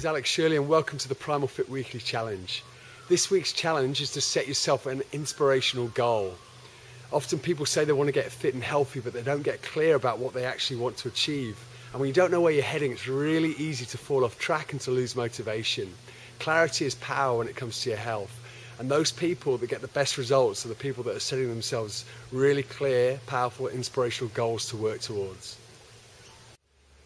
name's Alex Shirley and welcome to the Primal Fit Weekly Challenge. This week's challenge is to set yourself an inspirational goal. Often people say they want to get fit and healthy, but they don't get clear about what they actually want to achieve. And when you don't know where you're heading, it's really easy to fall off track and to lose motivation. Clarity is power when it comes to your health. And those people that get the best results are the people that are setting themselves really clear, powerful, inspirational goals to work towards.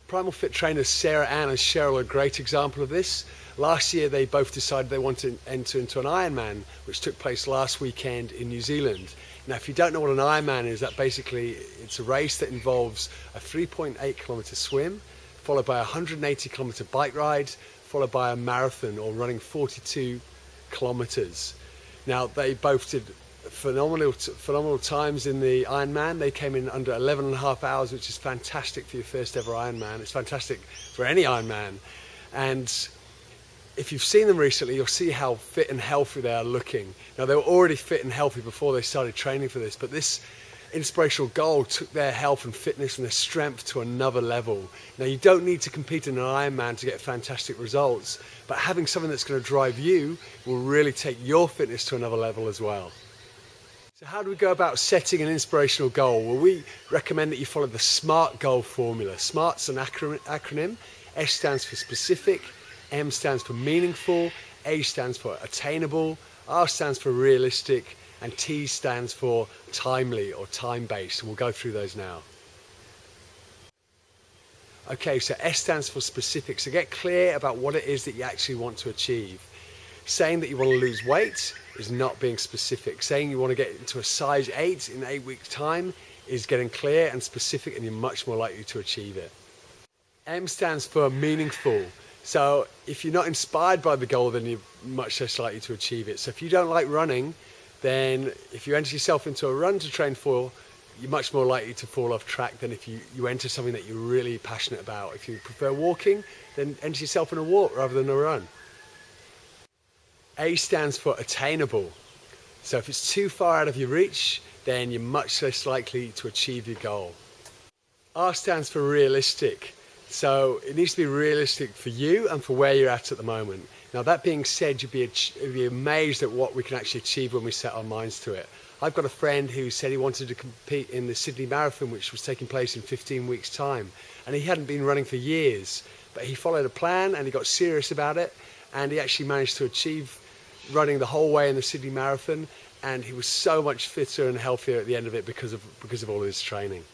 Primal Fit trainers Sarah Ann and Cheryl are a great example of this. Last year they both decided they wanted to enter into an Ironman, which took place last weekend in New Zealand. Now if you don't know what an Ironman is, that basically it's a race that involves a 3.8 kilometre swim, followed by a 180 kilometre bike ride, followed by a marathon or running 42 kilometres. Now they both did phenomenal times in the Ironman. They came in under 11 and a half hours, which is fantastic for your first ever Ironman. It's fantastic for any Ironman. And if you've seen them recently, you'll see how fit and healthy they are looking. Now they were already fit and healthy before they started training for this, but this inspirational goal took their health and fitness and their strength to another level. Now you don't need to compete in an Ironman to get fantastic results, but having something that's going to drive you will really take your fitness to another level as well. So how do we go about setting an inspirational goal? Well, we recommend that you follow the SMART goal formula. SMART's an acronym. S stands for specific, M stands for meaningful, A stands for attainable, R stands for realistic, and T stands for timely or time-based. And we'll go through those now. Okay, so S stands for specific. So get clear about what it is that you actually want to achieve. Saying that you want to lose weight is not being specific. Saying you want to get into a size 8 in 8 weeks' time is getting clear and specific, and you're much more likely to achieve it. M stands for meaningful. So if you're not inspired by the goal, then you're much less likely to achieve it. So if you don't like running, then if you enter yourself into a run to train for, you're much more likely to fall off track than if you enter something that you're really passionate about. If you prefer walking, then enter yourself in a walk rather than a run. A stands for attainable. So if it's too far out of your reach, then you're much less likely to achieve your goal. R stands for realistic. So it needs to be realistic for you and for where you're at the moment. Now that being said, you'd be amazed at what we can actually achieve when we set our minds to it. I've got a friend who said he wanted to compete in the Sydney Marathon, which was taking place in 15 weeks' time. And he hadn't been running for years, but he followed a plan and he got serious about it. And he actually managed to achieve running the whole way in the Sydney Marathon, and he was so much fitter and healthier at the end of it because of all his training.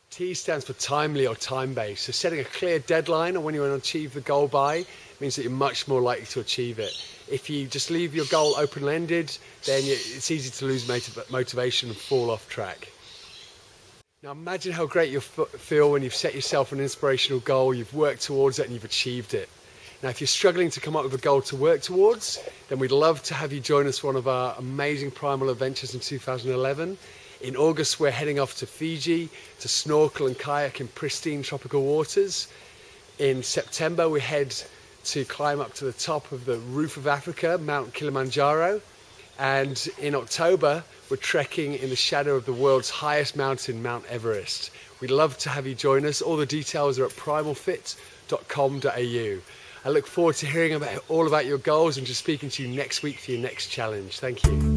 T stands for timely or time-based. So setting a clear deadline on when you want to achieve the goal by means that you're much more likely to achieve it. If you just leave your goal open-ended, then it's easy to lose motivation and fall off track. Now imagine how great you'll feel when you've set yourself an inspirational goal, you've worked towards it and you've achieved it. Now, if you're struggling to come up with a goal to work towards, then we'd love to have you join us for one of our amazing primal adventures in 2011. In August, we're heading off to Fiji to snorkel and kayak in pristine tropical waters. In September, we head to climb up to the top of the roof of Africa, Mount Kilimanjaro. And in October, we're trekking in the shadow of the world's highest mountain, Mount Everest. We'd love to have you join us. All the details are at primalfit.com.au. I look forward to hearing all about your goals and to speaking to you next week for your next challenge. Thank you.